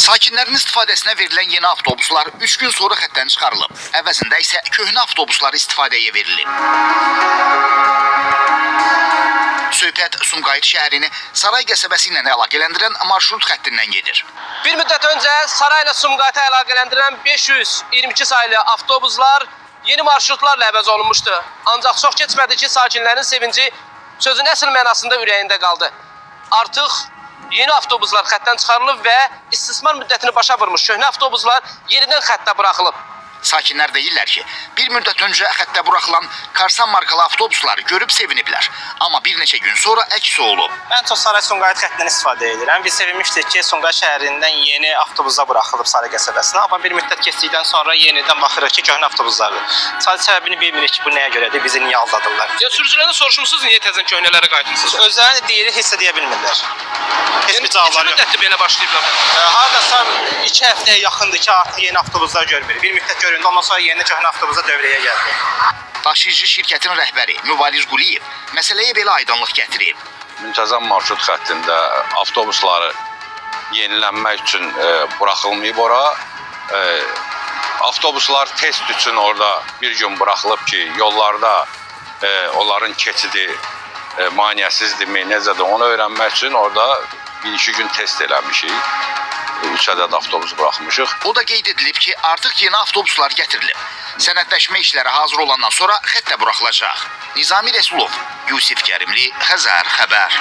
Sakinlərin istifadəsinə verilən yeni avtobuslar 3 gün sonra xəttdən çıxarılıb. Əvəzində isə köhnə avtobuslar istifadəyə verilib. Söhbət Sumqayıt şəhərini Saray qəsəbəsi ilə əlaqələndirən marşrut xəttindən gedir. Bir müddət öncə Saray ilə Sumqayıtı əlaqələndirən 522 saylı avtobuslar yeni marşrutlarla əvəz olunmuşdu. Ancaq çox keçmədi ki, sakinlərin sevinci sözün əsl mənasında ürəyində qaldı. Artıq yeni avtobuslar xəttdən çıxarılıb və istismar müddətini başa vurmuş köhnə avtobuslar yenidən xəttə buraxılıb. Sakinlər deyirlər ki, bir müddət öncə xəttə buraxılan Karsan markalı avtobusları görüb seviniblər. Amma bir neçə gün sonra əks olub. Mən çox Saray Sumqayıt xəttindən istifadə edirəm. Biz sevinmişdik ki, Sumqayıt şəhərindən yeni avtobuslar buraxılıb Saray qəsəbəsinə. Amma bir müddət keçdikdən sonra yenidən baxırıq ki, köhnə avtobuslardır. Sadəcə səbəbini bilmirik ki, bu nəyə görədir, bizi niyə aldadırlar. Ya sürücülərdən soruşmusunuz, niyə təzən köhnələrə qayıtmısınız? Özlərini deyirik, heç də deyə bilmirlər. Heç bir cavabları yox. Müddətdir belə başlayıblar? Hardasa 2 həftəyə yaxındır ki, artıq yeni avtobuslar görmürük. Bir müddət göründü, ondan sonra yeni köhnə avtobusa dövrəyə gəldi. Daşıyıcı şirkətin rəhbəri Mübariz Quliyev məsələyə belə aydınlıq gətirib. Müntəzəm marşrut xəttində avtobusları yenilənmək üçün buraxılmayıb ora. Avtobuslar test üçün orada bir gün buraxılıb ki, yollarda onların keçidi maneəsizdirmi, necədir onu öyrənmək üçün orada 1-2 gün test eləmişik. 3 ədəd avtobus buraxmışıq. O da qeyd edilib ki, artıq yeni avtobuslar gətirilib. Sənədləşmə işləri hazır olandan sonra xəttə buraxılacaq. Nizami Rəsulov, Yusif Kərimli, Xəzər xəbər.